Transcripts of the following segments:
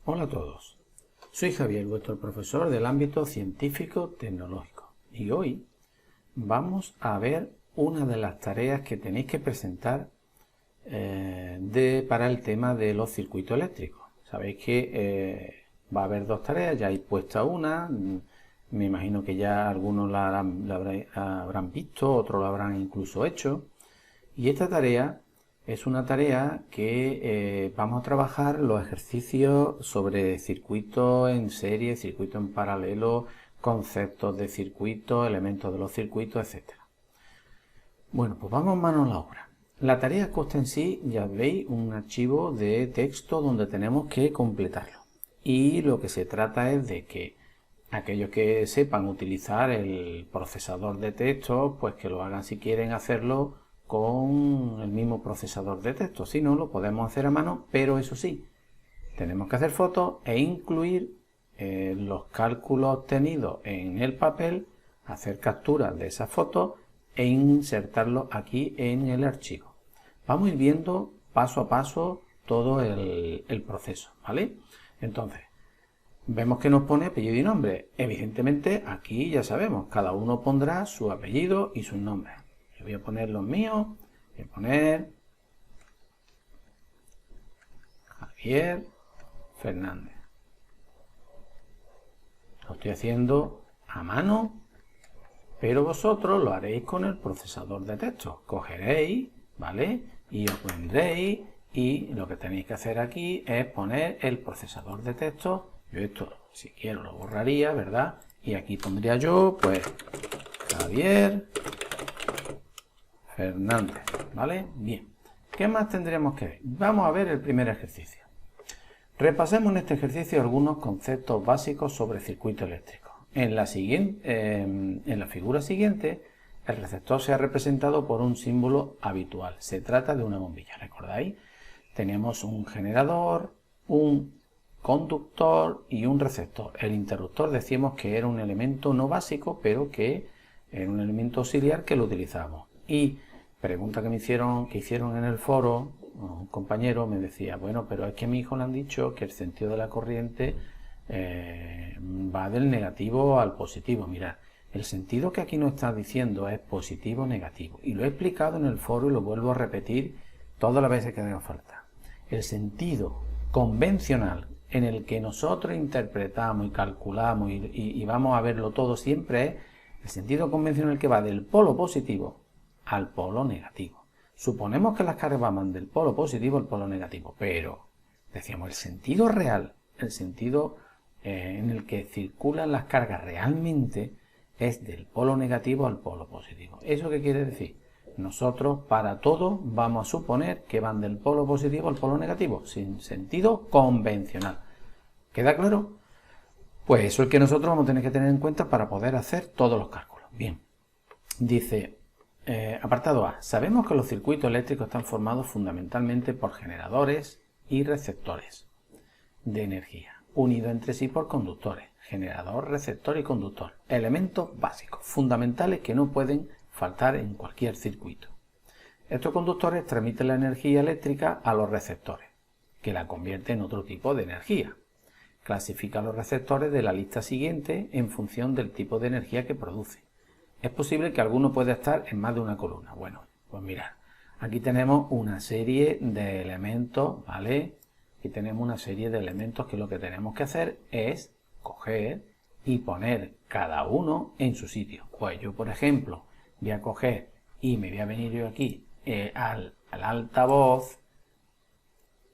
Hola a todos, soy Javier, vuestro profesor del ámbito científico-tecnológico y hoy vamos a ver una de las tareas que tenéis que presentar para el tema de los circuitos eléctricos. Sabéis que va a haber dos tareas, ya hay puesta una, me imagino que ya algunos la habrán visto, otros lo habrán incluso hecho, y esta tarea es una tarea que vamos a trabajar los ejercicios sobre circuitos en serie, circuitos en paralelo, conceptos de circuitos, elementos de los circuitos, etc. Bueno, pues vamos manos a la obra. La tarea consta en sí, ya veis, un archivo de texto donde tenemos que completarlo. Y lo que se trata es de que aquellos que sepan utilizar el procesador de texto, pues que lo hagan si quieren hacerlo con el mismo procesador de texto. Si no, lo podemos hacer a mano, pero eso sí, tenemos que hacer fotos e incluir los cálculos obtenidos en el papel, hacer capturas de esas fotos e insertarlos aquí en el archivo. Vamos a ir viendo paso a paso todo el proceso, ¿vale? Entonces, vemos que nos pone apellido y nombre. Evidentemente, aquí ya sabemos, cada uno pondrá su apellido y sus nombres. Yo voy a poner los míos, voy a poner Javier Fernández. Lo estoy haciendo a mano, pero vosotros lo haréis con el procesador de texto. Cogeréis, ¿vale? Y os vendréis y lo que tenéis que hacer aquí es poner el procesador de texto. Yo esto, si quiero, lo borraría, ¿verdad? Y aquí pondría yo, pues, Javier Fernández, ¿vale? Bien. ¿Qué más tendremos que ver? Vamos a ver el primer ejercicio. Repasemos en este ejercicio algunos conceptos básicos sobre circuito eléctrico. En la figura siguiente, el receptor se ha representado por un símbolo habitual. Se trata de una bombilla, ¿recordáis? Tenemos un generador, un conductor y un receptor. El interruptor decíamos que era un elemento no básico, pero que era un elemento auxiliar que lo utilizamos. Y pregunta que hicieron en el foro, un compañero me decía, bueno, pero es que a mi hijo le han dicho que el sentido de la corriente va del negativo al positivo. Mirad, el sentido que aquí nos está diciendo es positivo o negativo. Y lo he explicado en el foro y lo vuelvo a repetir todas las veces que haga falta. El sentido convencional en el que nosotros interpretamos y calculamos y vamos a verlo todo siempre es el sentido convencional que va del polo positivo al polo negativo. Suponemos que las cargas van del polo positivo al polo negativo, pero decíamos el sentido real, el sentido en el que circulan las cargas realmente es del polo negativo al polo positivo. ¿Eso qué quiere decir? Nosotros para todo vamos a suponer que van del polo positivo al polo negativo, sin sentido convencional. ¿Queda claro? Pues eso es el que nosotros vamos a tener que tener en cuenta para poder hacer todos los cálculos. Bien, dice, apartado A, sabemos que los circuitos eléctricos están formados fundamentalmente por generadores y receptores de energía, unidos entre sí por conductores, generador, receptor y conductor, elementos básicos, fundamentales que no pueden faltar en cualquier circuito. Estos conductores transmiten la energía eléctrica a los receptores, que la convierten en otro tipo de energía. Clasifica los receptores de la lista siguiente en función del tipo de energía que produce. Es posible que alguno pueda estar en más de una columna. Bueno, pues mirad, aquí tenemos una serie de elementos, ¿vale? Aquí tenemos una serie de elementos que lo que tenemos que hacer es coger y poner cada uno en su sitio. Pues yo, por ejemplo, voy a coger y me voy a venir yo aquí al altavoz.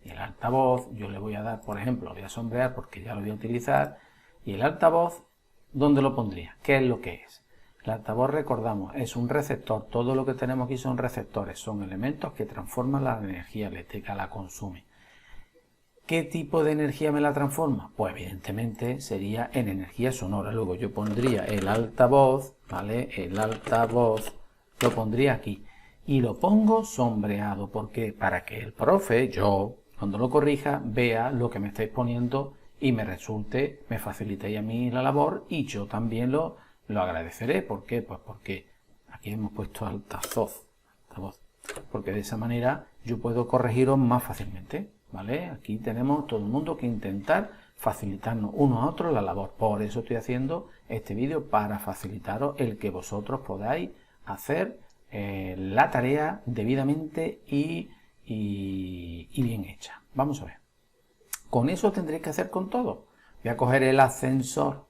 Y el altavoz yo le voy a dar, por ejemplo, lo voy a sombrear porque ya lo voy a utilizar. Y el altavoz, ¿dónde lo pondría? ¿Qué es lo que es? El altavoz, recordamos, es un receptor. Todo lo que tenemos aquí son receptores, son elementos que transforman la energía eléctrica, la consumen. ¿Qué tipo de energía me la transforma? Pues evidentemente sería en energía sonora. Luego yo pondría el altavoz, ¿vale? El altavoz lo pondría aquí. Y lo pongo sombreado. ¿Por qué? Para que el profe, yo, cuando lo corrija, vea lo que me estáis poniendo y me resulte, me facilitéis a mí la labor y yo también lo agradeceré. ¿Por qué? Pues porque aquí hemos puesto altavoz. Porque de esa manera yo puedo corregiros más fácilmente. ¿vale? Aquí tenemos todo el mundo que intentar facilitarnos unos a otros la labor. Por eso estoy haciendo este vídeo, para facilitaros el que vosotros podáis hacer la tarea debidamente y bien hecha. Vamos a ver. Con eso tendréis que hacer con todo. Voy a coger el ascensor.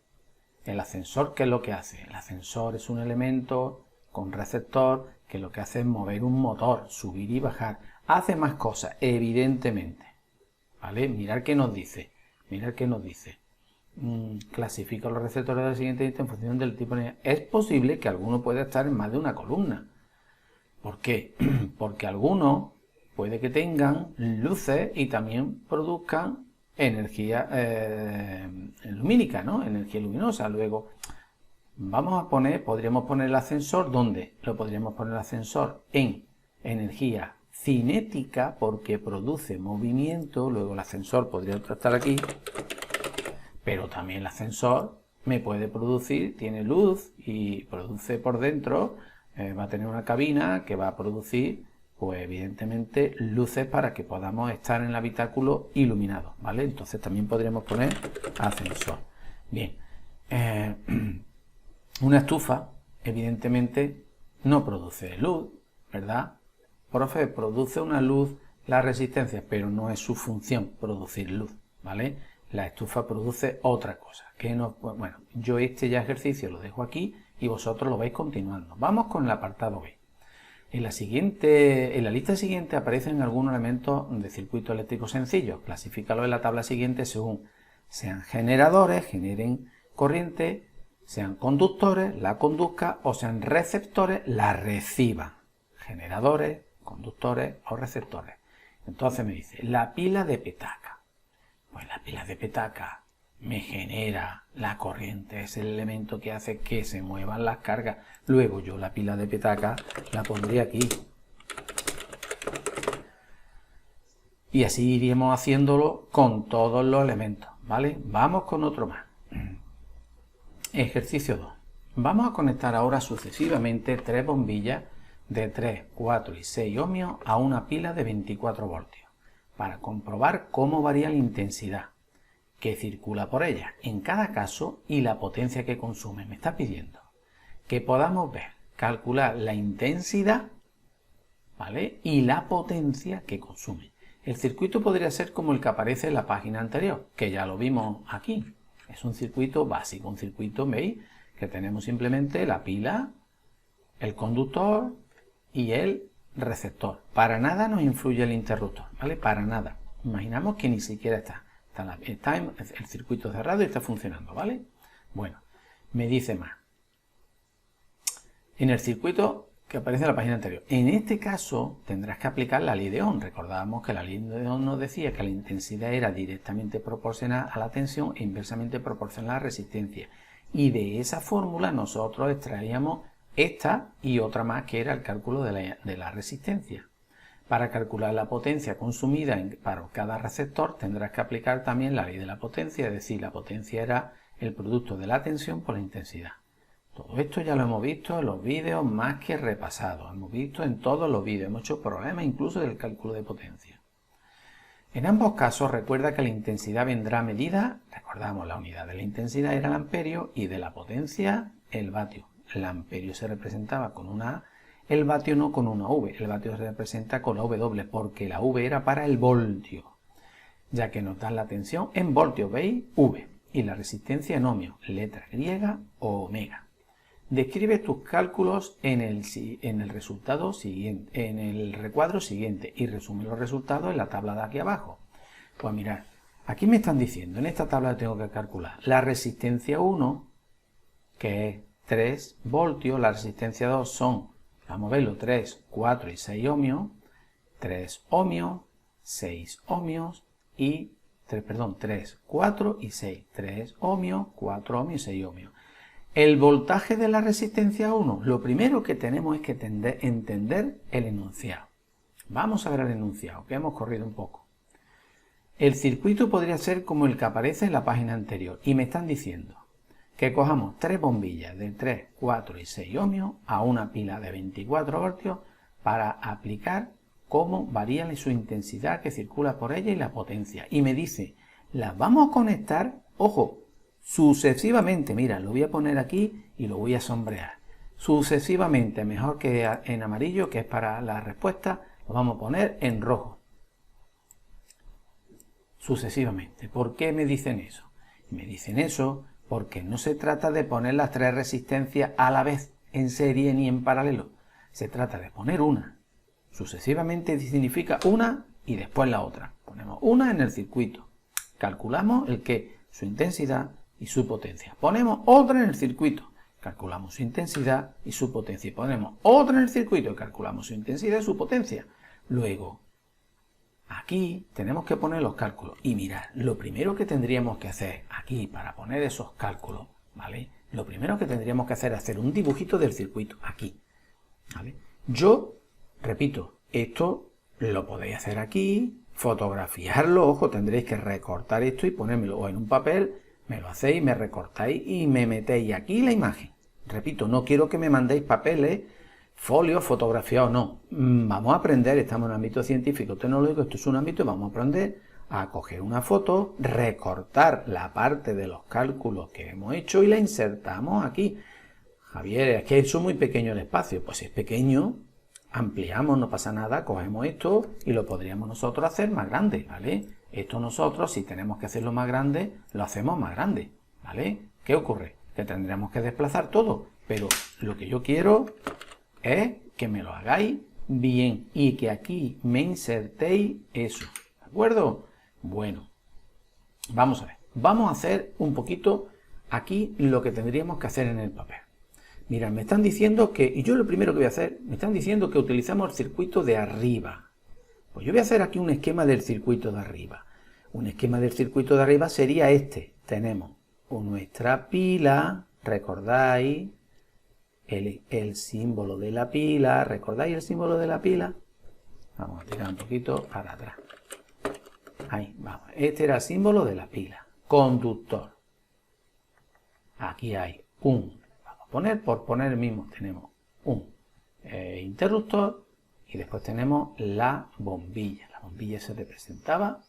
El ascensor, ¿qué es lo que hace? El ascensor es un elemento con receptor que lo que hace es mover un motor, subir y bajar. Hace más cosas, evidentemente. ¿Vale? Mirad qué nos dice. Mirad qué nos dice. Clasifica los receptores de la siguiente lista en función del tipo de... Es posible que alguno pueda estar en más de una columna. ¿Por qué? Porque algunos puede que tengan luces y también produzcan energía lumínica, ¿no? Energía luminosa. Luego, podríamos poner el ascensor, ¿dónde? Lo podríamos poner el ascensor en energía cinética, porque produce movimiento. Luego el ascensor podría estar aquí, pero también el ascensor me puede producir, tiene luz y produce por dentro, va a tener una cabina que va a producir, pues evidentemente, luces para que podamos estar en el habitáculo iluminados, ¿vale? Entonces también podríamos poner ascensor. Bien, una estufa, evidentemente, no produce luz, ¿verdad? Profe, produce una luz la resistencia, pero no es su función producir luz, ¿vale? La estufa produce otra cosa. Bueno, yo este ejercicio lo dejo aquí y vosotros lo vais continuando. Vamos con el apartado B. En la lista siguiente aparecen algunos elementos de circuito eléctrico sencillo. Clasifícalo en la tabla siguiente según sean generadores, generen corriente, sean conductores, la conduzca, o sean receptores, la reciban. Generadores, conductores o receptores. Entonces me dice, la pila de petaca. Pues la pila de petaca me genera la corriente, es el elemento que hace que se muevan las cargas. Luego yo la pila de petaca la pondré aquí. Y así iríamos haciéndolo con todos los elementos, ¿vale? Vamos con otro más. Ejercicio 2. Vamos a conectar ahora sucesivamente 3 bombillas de 3, 4 y 6 ohmios a una pila de 24 voltios para comprobar cómo varía la intensidad que circula por ella en cada caso y la potencia que consume. Me está pidiendo que podamos ver, calcular la intensidad, ¿vale? Y la potencia que consume. El circuito podría ser como el que aparece en la página anterior, que ya lo vimos aquí. Es un circuito básico, un circuito, ¿veis? Que tenemos simplemente la pila, el conductor y el receptor. Para nada nos influye el interruptor, ¿vale? Para nada. Imaginamos que ni siquiera está el circuito cerrado y está funcionando, ¿vale? Bueno, me dice más. En el circuito que aparece en la página anterior. En este caso tendrás que aplicar la ley de Ohm. Recordábamos que la ley de Ohm nos decía que la intensidad era directamente proporcional a la tensión e inversamente proporcional a la resistencia. Y de esa fórmula nosotros extraíamos esta y otra más, que era el cálculo de la resistencia. Para calcular la potencia consumida para cada receptor tendrás que aplicar también la ley de la potencia, es decir, la potencia era el producto de la tensión por la intensidad. Todo esto ya lo hemos visto en los vídeos más que repasados, hemos visto en todos los vídeos, hemos hecho problemas incluso del cálculo de potencia. En ambos casos recuerda que la intensidad vendrá medida, recordamos la unidad de la intensidad era el amperio y de la potencia el vatio. El amperio se representaba con una A, el vatio no con una V, el vatio se representa con la W porque la V era para el voltio, ya que nos dan la tensión en voltios, ¿veis? V, y la resistencia en ohmios, letra griega o omega. Describe tus cálculos en el resultado siguiente, en el recuadro siguiente y resume los resultados en la tabla de aquí abajo. Pues mirad, aquí me están diciendo, en esta tabla tengo que calcular la resistencia 1, que es 3 voltios, la resistencia 2 son, vamos a verlo, 3, 4 y 6 ohmios, 3 ohmios, 6 ohmios y 3, 4 y 6, 3 ohmios, 4 ohmios y 6 ohmios. El voltaje de la resistencia 1, lo primero que tenemos es que entender el enunciado. Vamos a ver el enunciado, que hemos corrido un poco. El circuito podría ser como el que aparece en la página anterior y me están diciendo que cojamos 3 bombillas de 3, 4 y 6 ohmios a una pila de 24 voltios para aplicar cómo varía su intensidad que circula por ella y la potencia. Y me dice, las vamos a conectar, ojo, sucesivamente. Mira, lo voy a poner aquí y lo voy a sombrear. Sucesivamente, mejor que en amarillo, que es para la respuesta, lo vamos a poner en rojo. Sucesivamente. ¿Por qué me dicen eso? Me dicen eso porque no se trata de poner las tres resistencias a la vez, en serie ni en paralelo. Se trata de poner una. Sucesivamente significa una y después la otra. Ponemos una en el circuito. Calculamos el que, su intensidad y su potencia. Ponemos otra en el circuito. Calculamos su intensidad y su potencia. Y ponemos otra en el circuito y calculamos su intensidad y su potencia. Luego, aquí tenemos que poner los cálculos. Y mirad, lo primero que tendríamos que hacer aquí para poner esos cálculos, ¿vale? Lo primero que tendríamos que hacer es hacer un dibujito del circuito, aquí, ¿vale? Yo, repito, esto lo podéis hacer aquí, fotografiarlo, ojo, tendréis que recortar esto y ponérmelo o en un papel, me lo hacéis, me recortáis y me metéis aquí la imagen. Repito, no quiero que me mandéis papeles, folios, fotografiados, no. Vamos a aprender, estamos en el ámbito científico, tecnológico, esto es un ámbito y vamos a aprender a coger una foto, recortar la parte de los cálculos que hemos hecho y la insertamos aquí. Javier, es que es muy pequeño el espacio. Pues si es pequeño, ampliamos, no pasa nada, cogemos esto y lo podríamos nosotros hacer más grande, ¿vale? Esto nosotros, si tenemos que hacerlo más grande, lo hacemos más grande, ¿vale? ¿Qué ocurre? Que tendremos que desplazar todo, pero lo que yo quiero es que me lo hagáis bien y que aquí me insertéis eso, ¿de acuerdo? Bueno, vamos a ver, vamos a hacer un poquito aquí lo que tendríamos que hacer en el papel. Mirad, me están diciendo que, y yo lo primero que voy a hacer, me están diciendo que utilizamos el circuito de arriba. Pues yo voy a hacer aquí un esquema del circuito de arriba. Un esquema del circuito de arriba sería este. Tenemos nuestra pila, recordáis el símbolo de la pila, ¿recordáis el símbolo de la pila? Vamos a tirar un poquito para atrás. Ahí, vamos. Este era el símbolo de la pila. Conductor. Aquí hay un, vamos a poner, por poner el mismo, tenemos un interruptor y después tenemos la bombilla. La bombilla se representaba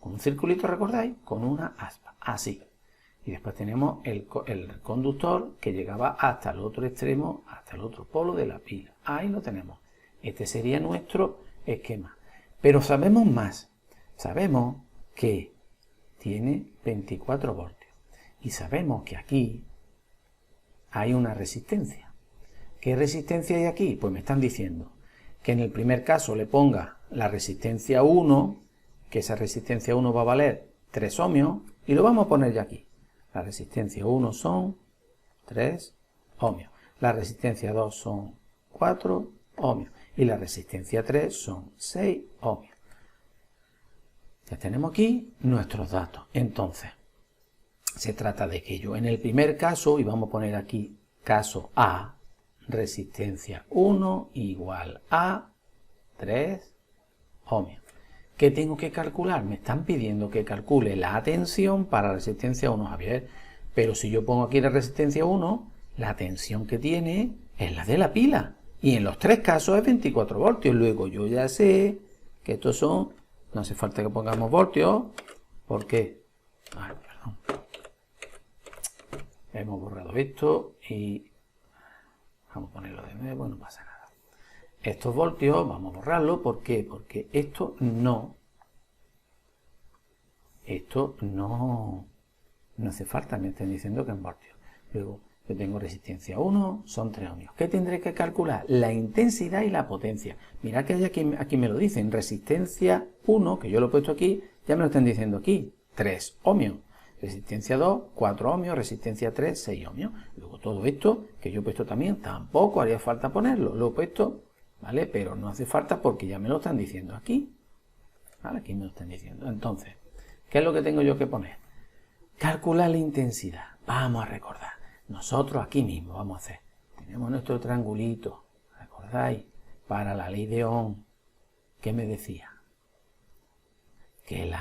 con un circulito, ¿recordáis? Con una aspa, así. Y después tenemos el conductor que llegaba hasta el otro extremo, hasta el otro polo de la pila. Ahí lo tenemos. Este sería nuestro esquema. Pero sabemos más. Sabemos que tiene 24 voltios. Y sabemos que aquí hay una resistencia. ¿Qué resistencia hay aquí? Pues me están diciendo que en el primer caso le ponga la resistencia 1, que esa resistencia 1 va a valer 3 ohmios, y lo vamos a poner ya aquí. La resistencia 1 son 3 ohmios. La resistencia 2 son 4 ohmios. Y la resistencia 3 son 6 ohmios. Ya tenemos aquí nuestros datos. Entonces, se trata de que yo en el primer caso, y vamos a poner aquí caso A, resistencia 1 igual a 3 ohmios. ¿Qué tengo que calcular? Me están pidiendo que calcule la tensión para la resistencia 1, Javier. Pero si yo pongo aquí la resistencia 1, la tensión que tiene es la de la pila. Y en los tres casos es 24 voltios. Luego yo ya sé que estos son, no hace falta que pongamos voltios. ¿Por qué? Ay, perdón. Hemos borrado esto y vamos a ponerlo de nuevo, no pasa nada. Estos voltios vamos a borrarlo. ¿Por qué? Porque esto no hace falta, me están diciendo que en voltios. Luego yo tengo resistencia 1, son 3 ohmios. ¿Qué tendré que calcular? La intensidad y la potencia. Mirad que hay aquí me lo dicen, resistencia 1, que yo lo he puesto aquí, ya me lo están diciendo aquí, 3 ohmios. Resistencia 2, 4 ohmios, resistencia 3, 6 ohmios. Luego todo esto, que yo he puesto también, tampoco haría falta ponerlo. Lo he puesto, ¿vale? Pero no hace falta porque ya me lo están diciendo aquí. ¿Vale? Aquí me lo están diciendo. Entonces, ¿qué es lo que tengo yo que poner? Calcular la intensidad. Vamos a recordar. Nosotros aquí mismo vamos a hacer. Tenemos nuestro triangulito. ¿Recordáis? Para la ley de Ohm. ¿Qué me decía? Que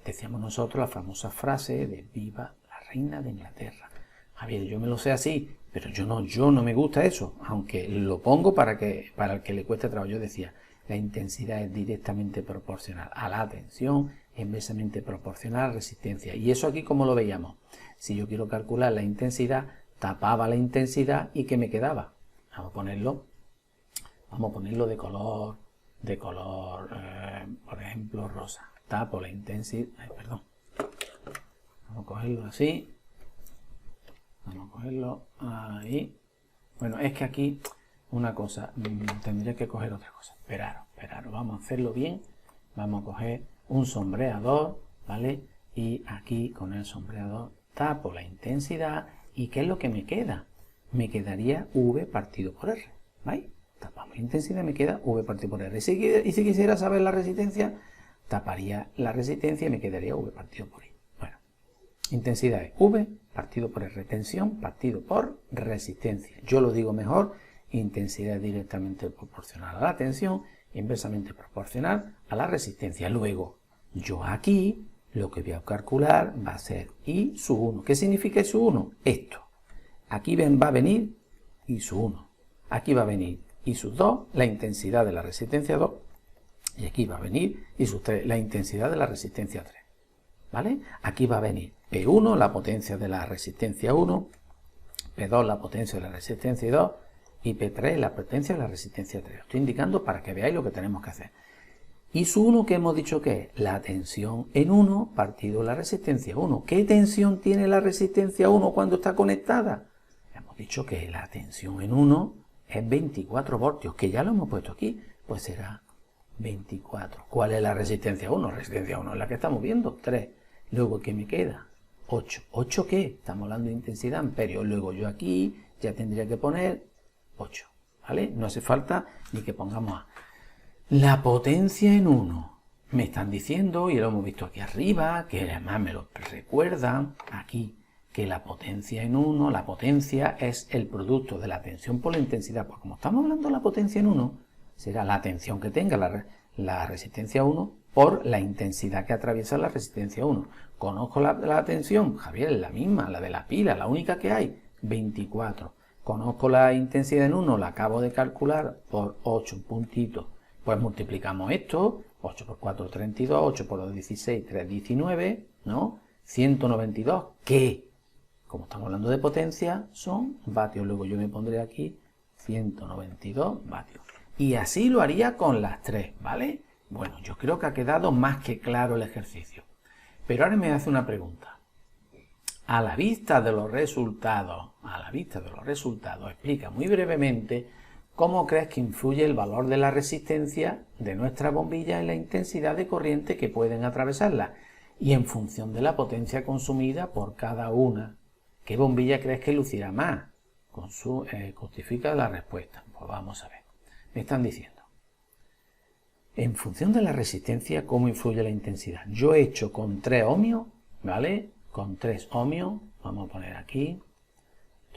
decíamos nosotros la famosa frase de viva la reina de Inglaterra. Javier, yo me lo sé así, pero yo no me gusta eso, aunque lo pongo para el que le cueste trabajo. Yo decía, La intensidad es directamente proporcional a la tensión, inversamente proporcional a la resistencia. Y eso aquí, ¿cómo lo veíamos? Si yo quiero calcular la intensidad, tapaba la intensidad y ¿qué me quedaba? Vamos a ponerlo de color, por ejemplo, rosa. Tapo la intensidad, vamos a cogerlo así. Vamos a cogerlo ahí. Bueno, es que aquí una cosa, tendría que coger otra cosa. Esperaros, vamos a hacerlo bien. Vamos a coger un sombreador, ¿vale? Y aquí con el sombreador tapo la intensidad. ¿Y qué es lo que me queda? Me quedaría V partido por R, ¿vale? Tapamos la intensidad, me queda V partido por R. Y si quisiera saber la resistencia, taparía la resistencia y me quedaría V partido por I. Bueno, intensidad es V partido por R, tensión partido por resistencia. Yo lo digo mejor, intensidad directamente proporcional a la tensión, inversamente proporcional a la resistencia. Luego, yo aquí lo que voy a calcular va a ser I sub 1. ¿Qué significa I sub 1? Esto. Aquí va a venir I sub 1. Aquí va a venir I sub 2, la intensidad de la resistencia 2. Y aquí va a venir I sub 3, la intensidad de la resistencia 3. ¿Vale? Aquí va a venir P1, la potencia de la resistencia 1, P2, la potencia de la resistencia 2, y P3, la potencia de la resistencia 3. Estoy indicando para que veáis lo que tenemos que hacer. I sub 1, ¿qué hemos dicho que es? La tensión en 1 partido la resistencia 1. ¿Qué tensión tiene la resistencia 1 cuando está conectada? Hemos dicho que la tensión en 1 es 24 voltios, que ya lo hemos puesto aquí, pues será 24. ¿Cuál es la resistencia 1? Resistencia 1 es la que estamos viendo, 3. Luego, ¿qué me queda? 8. ¿8 qué? Estamos hablando de intensidad amperios. Luego yo aquí ya tendría que poner 8, ¿vale? No hace falta ni que pongamos A. La potencia en 1. Me están diciendo, y lo hemos visto aquí arriba, que además me lo recuerdan aquí, que la potencia en 1, la potencia es el producto de la tensión por la intensidad. Pues como estamos hablando de la potencia en 1, será la tensión que tenga la resistencia 1 por la intensidad que atraviesa la resistencia 1. ¿Conozco la tensión? Javier, es la misma, la de la pila, la única que hay, 24. Conozco la intensidad en 1, la acabo de calcular por 8 puntitos. Pues multiplicamos esto, 8 por 4, 32, 8 por 2, 16, 3, 19, ¿no? 192, que, como estamos hablando de potencia, son vatios. Luego yo me pondré aquí 192 vatios. Y así lo haría con las tres, ¿vale? Bueno, yo creo que ha quedado más que claro el ejercicio. Pero ahora me hace una pregunta. A la vista de los resultados, explica muy brevemente cómo crees que influye el valor de la resistencia de nuestra bombilla en la intensidad de corriente que pueden atravesarla y en función de la potencia consumida por cada una. ¿Qué bombilla crees que lucirá más? Justifica la respuesta. Pues vamos a ver. Me están diciendo, en función de la resistencia, ¿cómo influye la intensidad? Yo he hecho con 3 ohmios, ¿vale? Con 3 ohmios, vamos a poner aquí,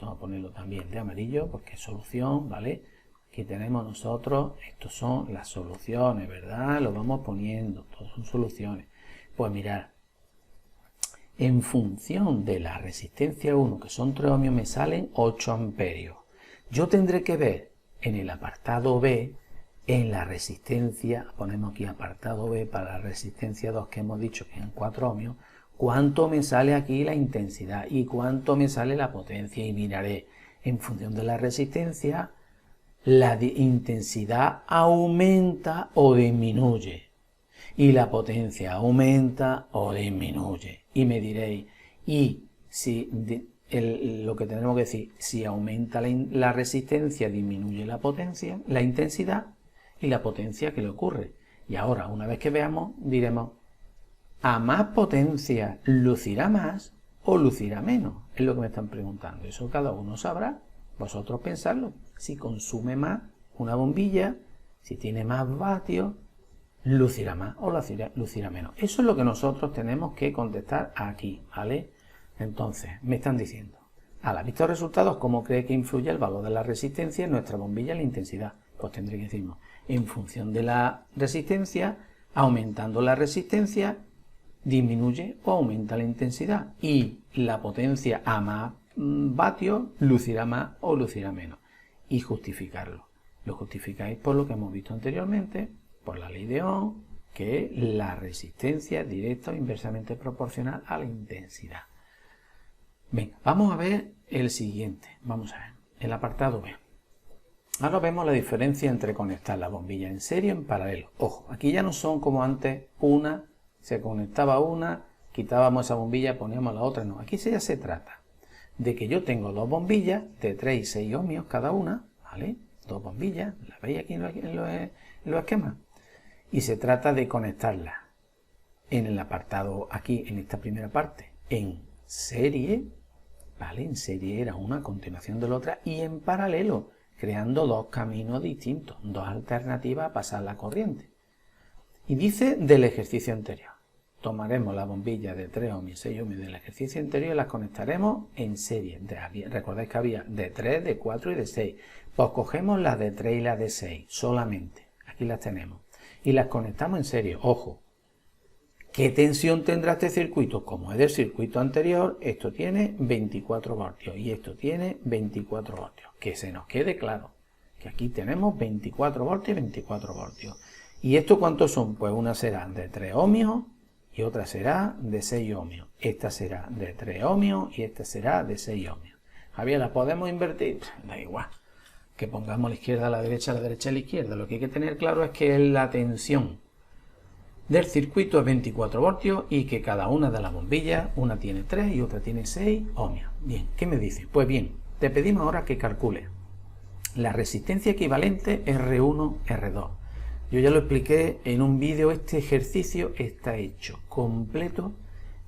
vamos a ponerlo también de amarillo porque es solución, ¿vale? Aquí tenemos nosotros, estos son las soluciones, ¿verdad? Lo vamos poniendo, todos son soluciones. Pues mirad, en función de la resistencia 1, que son 3 ohmios, me salen 8 amperios. Yo tendré que ver en el apartado B, en la resistencia, ponemos aquí apartado B para la resistencia 2 que hemos dicho que es en 4 ohmios, cuánto me sale aquí la intensidad y cuánto me sale la potencia, y miraré en función de la resistencia la intensidad aumenta o disminuye y la potencia aumenta o disminuye, y me diréis, y si lo que tenemos que decir, si aumenta la resistencia, disminuye la potencia, la intensidad y la potencia, ¿qué le ocurre? Y ahora, una vez que veamos, diremos, ¿a más potencia lucirá más o lucirá menos? Es lo que me están preguntando. Eso cada uno sabrá, vosotros pensarlo. Si consume más una bombilla, si tiene más vatios, lucirá más o lucirá menos. Eso es lo que nosotros tenemos que contestar aquí, ¿vale? Entonces, me están diciendo, a la vista de los resultados, ¿cómo cree que influye el valor de la resistencia en nuestra bombilla en la intensidad? Pues tendré que decirnos, en función de la resistencia, aumentando la resistencia, disminuye o aumenta la intensidad. Y la potencia a más vatios, lucirá más o lucirá menos. Y justificarlo. Lo justificáis por lo que hemos visto anteriormente, por la ley de Ohm, que es la resistencia directa o inversamente proporcional a la intensidad. Venga, vamos a ver el siguiente. Vamos a ver el apartado B. Ahora vemos la diferencia entre conectar la bombilla en serie o en paralelo. Ojo, aquí ya no son como antes, una, se conectaba una, quitábamos esa bombilla, poníamos la otra. No, aquí ya se trata de que yo tengo dos bombillas de 3 y 6 ohmios cada una, ¿vale? Dos bombillas, ¿las veis aquí en los esquemas? Y se trata de conectarlas en el apartado aquí, en esta primera parte, en serie, ¿vale? En serie era una a continuación de la otra, y en paralelo, creando dos caminos distintos, dos alternativas a pasar la corriente. Y dice del ejercicio anterior. Tomaremos la bombilla de 3 ohmios y 6 ohmios del ejercicio anterior y las conectaremos en serie. Recordáis que había de 3, de 4 y de 6. Pues cogemos las de 3 y las de 6 solamente. Aquí las tenemos. Y las conectamos en serie. Ojo, ¿qué tensión tendrá este circuito? Como es del circuito anterior, esto tiene 24 voltios y esto tiene 24 voltios. Que se nos quede claro que aquí tenemos 24 voltios y 24 voltios. ¿Y esto cuántos son? Pues una será de 3 ohmios y otra será de 6 ohmios. Esta será de 3 ohmios y esta será de 6 ohmios. Javier, ¿la podemos invertir? Da igual. Que pongamos a la izquierda a la derecha a la izquierda. Lo que hay que tener claro es que la tensión del circuito es 24 voltios y que cada una de las bombillas, una tiene 3 y otra tiene 6 ohmios. Bien, ¿qué me dice? Pues bien, te pedimos ahora que calcule la resistencia equivalente R1, R2. Yo ya lo expliqué en un vídeo, este ejercicio está hecho completo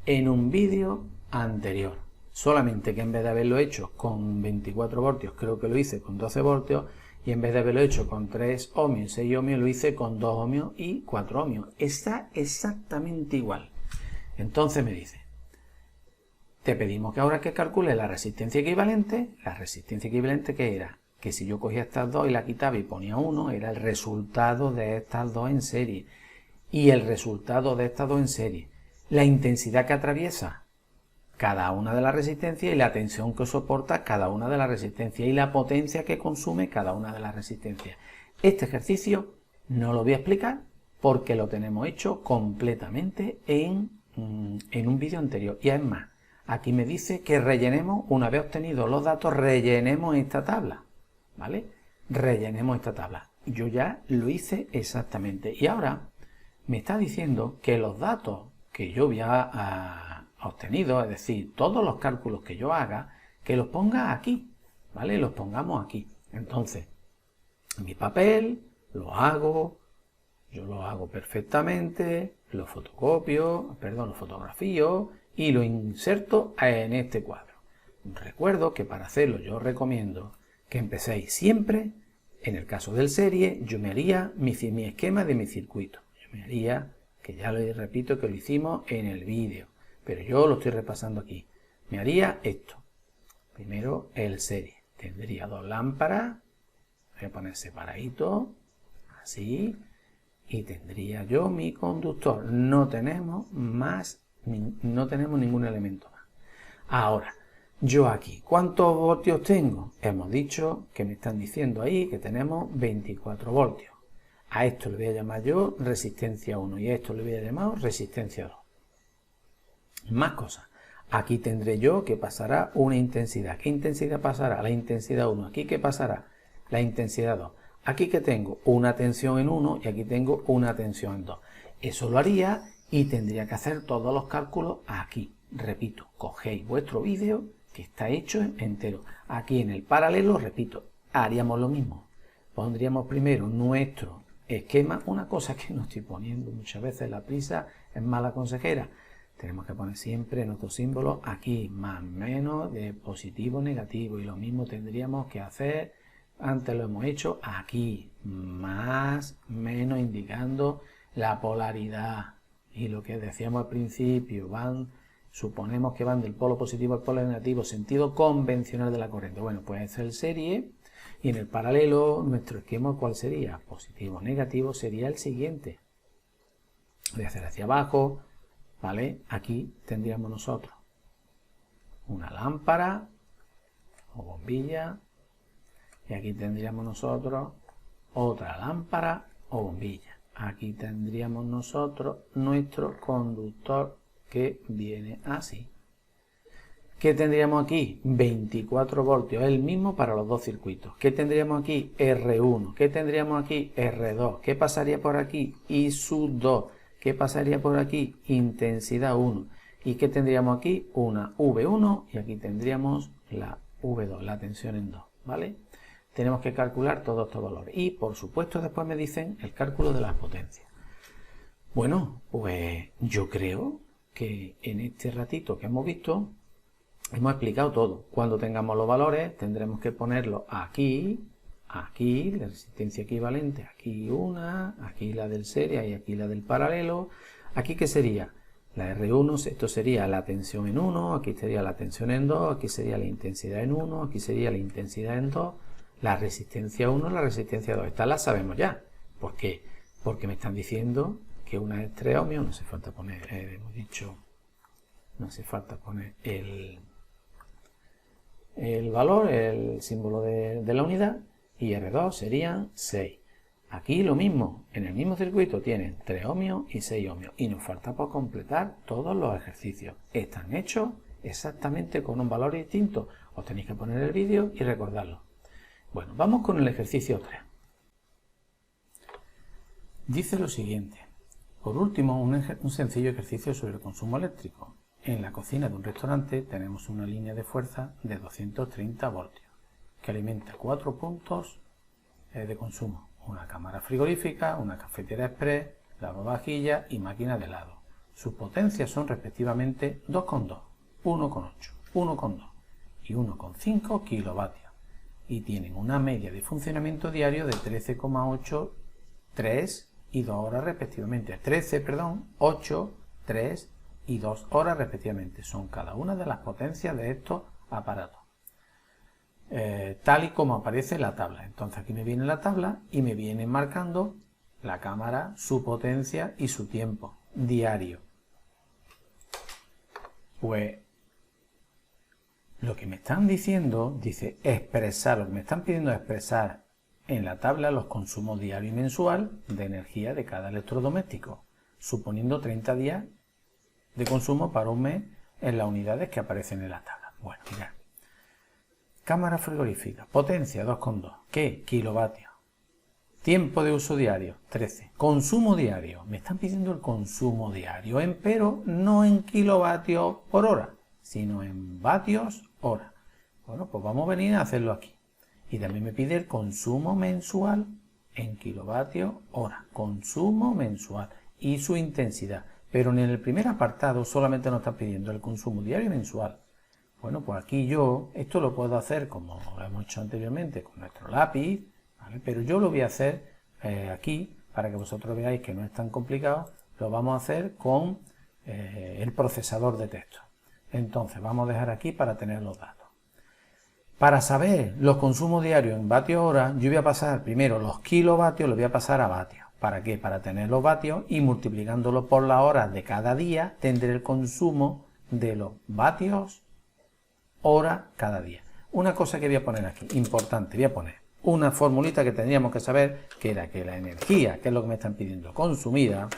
en un vídeo anterior. Solamente que en vez de haberlo hecho con 24 voltios, creo que lo hice con 12 voltios, y en vez de haberlo hecho con 3 ohmios y 6 ohmios, lo hice con 2 ohmios y 4 ohmios. Está exactamente igual. Entonces me dice, te pedimos que ahora que calcule la resistencia equivalente que era, que si yo cogía estas dos y la quitaba y ponía 1, era el resultado de estas dos en serie. Y el resultado de estas dos en serie, la intensidad que atraviesa cada una de las resistencias y la tensión que soporta cada una de las resistencias y la potencia que consume cada una de las resistencias. Este ejercicio no lo voy a explicar porque lo tenemos hecho completamente en un vídeo anterior. Y además, aquí me dice que rellenemos, una vez obtenidos los datos, rellenemos esta tabla, ¿vale? Rellenemos esta tabla. Yo ya lo hice exactamente. Y ahora me está diciendo que los datos que yo voy a obtenido, es decir, todos los cálculos que yo haga, que los ponga aquí, ¿vale? Los pongamos aquí. Entonces, mi papel, lo hago, yo lo hago perfectamente, lo fotografío y lo inserto en este cuadro. Recuerdo que para hacerlo yo recomiendo que empecéis siempre, en el caso del serie, yo me haría mi esquema de mi circuito. Yo me haría, que ya lo repito que lo hicimos en el vídeo, pero yo lo estoy repasando aquí. Me haría esto. Primero el serie. Tendría dos lámparas. Voy a poner separadito. Así. Y tendría yo mi conductor. No tenemos ningún elemento más. Ahora, yo aquí, ¿cuántos voltios tengo? Hemos dicho que me están diciendo ahí que tenemos 24 voltios. A esto le voy a llamar yo resistencia 1 y a esto le voy a llamar resistencia 2. Más cosas. Aquí tendré yo que pasará una intensidad. ¿Qué intensidad pasará? La intensidad 1. ¿Aquí qué pasará? La intensidad 2. Aquí que tengo una tensión en 1 y aquí tengo una tensión en 2. Eso lo haría y tendría que hacer todos los cálculos aquí. Repito, cogéis vuestro vídeo que está hecho entero. Aquí en el paralelo, repito, haríamos lo mismo. Pondríamos primero nuestro esquema. Una cosa que no estoy poniendo muchas veces, la prisa es mala consejera. Tenemos que poner siempre nuestros símbolos aquí, más, menos, de positivo, negativo. Y lo mismo tendríamos que hacer, antes lo hemos hecho, aquí, más, menos, indicando la polaridad. Y lo que decíamos al principio, suponemos que van del polo positivo al polo negativo, sentido convencional de la corriente. Bueno, pues es el serie. Y en el paralelo, nuestro esquema, ¿cuál sería? Positivo, negativo, sería el siguiente. Voy a hacer hacia abajo. ¿Vale? Aquí tendríamos nosotros una lámpara o bombilla y aquí tendríamos nosotros otra lámpara o bombilla. Aquí tendríamos nosotros nuestro conductor que viene así. ¿Qué tendríamos aquí? 24 voltios, el mismo para los dos circuitos. ¿Qué tendríamos aquí? R1. ¿Qué tendríamos aquí? R2. ¿Qué pasaría por aquí? I sub 2. ¿Qué pasaría por aquí? Intensidad 1. ¿Y qué tendríamos aquí? Una V1 y aquí tendríamos la V2, la tensión en 2, ¿vale? Tenemos que calcular todos estos valores. Y, por supuesto, después me dicen el cálculo de las potencias. Bueno, pues yo creo que en este ratito que hemos visto, hemos explicado todo. Cuando tengamos los valores, tendremos que ponerlos aquí, aquí, la resistencia equivalente, aquí una, aquí la del serie y aquí la del paralelo. ¿Aquí qué sería? La R1, esto sería la tensión en 1, aquí sería la tensión en 2, aquí sería la intensidad en 1, aquí sería la intensidad en 2, la resistencia 1, la resistencia 2. Estas las sabemos ya. ¿Por qué? Porque me están diciendo que una es 3 ohmios, no hace falta poner, hemos dicho, no hace falta poner el valor, el símbolo de la unidad, y R2 serían 6. Aquí lo mismo, en el mismo circuito tienen 3 ohmios y 6 ohmios, y nos falta por completar todos los ejercicios. Están hechos exactamente con un valor distinto. Os tenéis que poner el vídeo y recordarlo. Bueno, vamos con el ejercicio 3. Dice lo siguiente. Por último, un sencillo ejercicio sobre el consumo eléctrico. En la cocina de un restaurante tenemos una línea de fuerza de 230 voltios que alimenta 4 puntos de consumo. Una cámara frigorífica, una cafetera express, lavavajillas y máquina de helado. Sus potencias son respectivamente 2,2, 1,8, 1,2 y 1,5 kilovatios y tienen una media de funcionamiento diario de 13,8, 3 y 2 horas respectivamente. 8, 3 y 2 horas respectivamente. Son cada una de las potencias de estos aparatos. Tal y como aparece en la tabla. Entonces aquí me viene la tabla y me viene marcando la cámara, su potencia y su tiempo diario. Pues lo que me están diciendo, dice expresar, lo que me están pidiendo es expresar en la tabla los consumos diario y mensual de energía de cada electrodoméstico, suponiendo 30 días de consumo para un mes en las unidades que aparecen en la tabla. Bueno, mirad. Cámara frigorífica, potencia 2,2. ¿Qué? Kilovatios. Tiempo de uso diario, 13. Consumo diario. Me están pidiendo el consumo diario, pero no en kilovatios por hora, sino en vatios hora. Bueno, pues vamos a venir a hacerlo aquí. Y también me pide el consumo mensual en kilovatios hora. Consumo mensual y su intensidad. Pero en el primer apartado solamente nos está pidiendo el consumo diario y mensual. Bueno, pues aquí yo, esto lo puedo hacer como lo hemos hecho anteriormente con nuestro lápiz, ¿vale? Pero yo lo voy a hacer aquí, para que vosotros veáis que no es tan complicado, lo vamos a hacer con el procesador de texto. Entonces, vamos a dejar aquí para tener los datos. Para saber los consumos diarios en vatios hora, yo voy a pasar primero los kilovatios, los voy a pasar a vatios. ¿Para qué? Para tener los vatios y multiplicándolo por las horas de cada día, tendré el consumo de los vatios hora cada día. Una cosa que voy a poner aquí, importante, voy a poner una formulita que tendríamos que saber, que era que la energía, que es lo que me están pidiendo, consumida,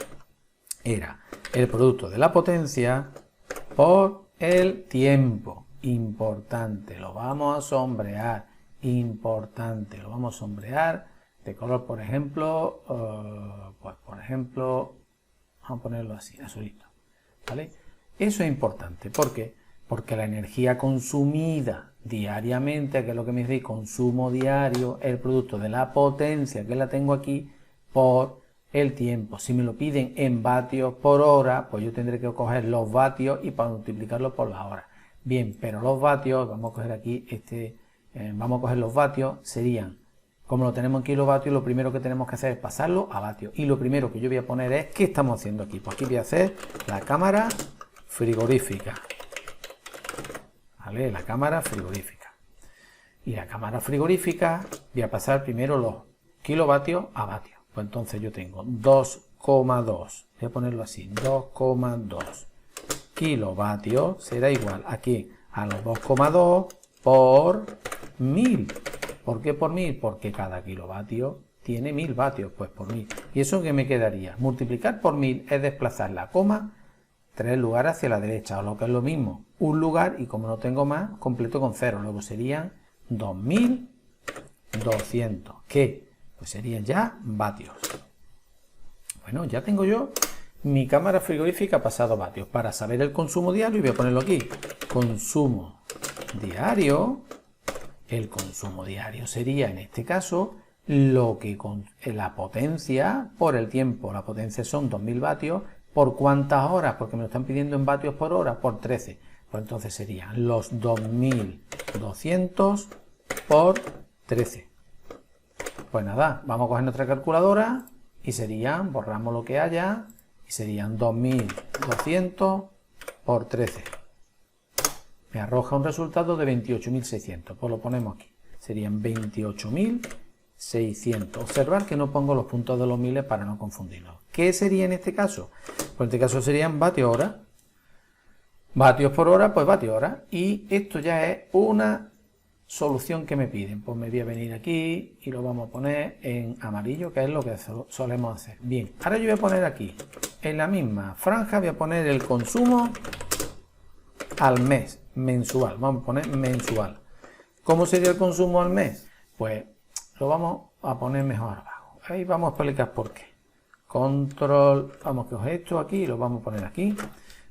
era el producto de la potencia por el tiempo. Importante, lo vamos a sombrear, importante, lo vamos a sombrear de color, por ejemplo, vamos a ponerlo así, azulito, ¿vale? Eso es importante, ¿por qué? Porque la energía consumida diariamente, que es lo que me dice, consumo diario, el producto de la potencia, que la tengo aquí, por el tiempo. Si me lo piden en vatios por hora, pues yo tendré que coger los vatios y para multiplicarlo por las horas. Bien, pero los vatios, vamos a coger aquí vamos a coger los vatios, serían, como lo tenemos en kilovatios, lo primero que tenemos que hacer es pasarlo a vatios. Y lo primero que yo voy a poner es, ¿qué estamos haciendo aquí? Pues aquí voy a hacer la cámara frigorífica. ¿Vale? La cámara frigorífica. Y la cámara frigorífica voy a pasar primero los kilovatios a vatios. Pues entonces yo tengo 2,2. Voy a ponerlo así, 2,2 kilovatios será igual aquí a los 2,2 por 1000. ¿Por qué por 1000? Porque cada kilovatio tiene 1000 vatios, pues por 1000. ¿Y eso qué me quedaría? Multiplicar por 1000 es desplazar la coma 3 lugares hacia la derecha, o lo que es lo mismo, un lugar, y como no tengo más, completo con 0. Luego serían 2200. ¿Qué? Pues serían ya vatios. Bueno, ya tengo yo mi cámara frigorífica pasado vatios. Para saber el consumo diario, voy a ponerlo aquí. Consumo diario. El consumo diario sería, en este caso, lo que con la potencia por el tiempo. La potencia son 2000 vatios. ¿Por cuántas horas? Porque me lo están pidiendo en vatios por hora. Por 13. Pues entonces serían los 2200 por 13. Pues nada, vamos a coger nuestra calculadora y serían, borramos lo que haya, y serían 2200 por 13. Me arroja un resultado de 28.600. Pues lo ponemos aquí. Serían 28.600. Observar que no pongo los puntos de los miles para no confundirnos. ¿Qué sería en este caso? Pues en este caso serían vatios hora. Vatios por hora, pues vatios hora. Y esto ya es una solución que me piden. Pues me voy a venir aquí y lo vamos a poner en amarillo, que es lo que solemos hacer. Bien, ahora yo voy a poner aquí, en la misma franja, voy a poner el consumo al mes, mensual. Vamos a poner mensual. ¿Cómo sería el consumo al mes? Pues lo vamos a poner mejor abajo. Ahí vamos a explicar por qué. Control, vamos a coger esto aquí y lo vamos a poner aquí.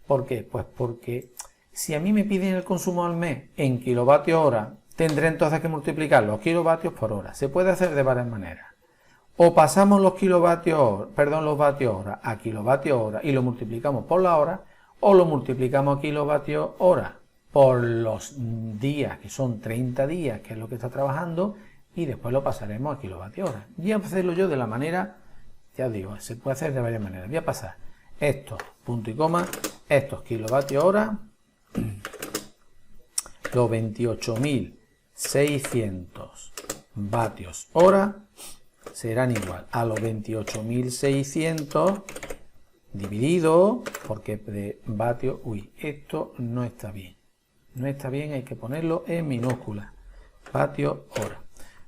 ¿Por qué? Pues porque si a mí me piden el consumo al mes en kilovatios hora, tendré entonces que multiplicar los kilovatios por hora. Se puede hacer de varias maneras. O pasamos los los vatios hora a kilovatios hora y lo multiplicamos por la hora, o lo multiplicamos a kilovatios hora por los días, que son 30 días, que es lo que está trabajando, y después lo pasaremos a kilovatios hora. Voy a hacerlo yo de la manera, ya os digo, se puede hacer de varias maneras. Voy a pasar estos, punto y coma, estos kilovatios hora, los 28.600 vatios hora serán igual a los 28.600 dividido, porque de vatios, esto no está bien. No está bien, hay que ponerlo en minúscula. Vatios hora.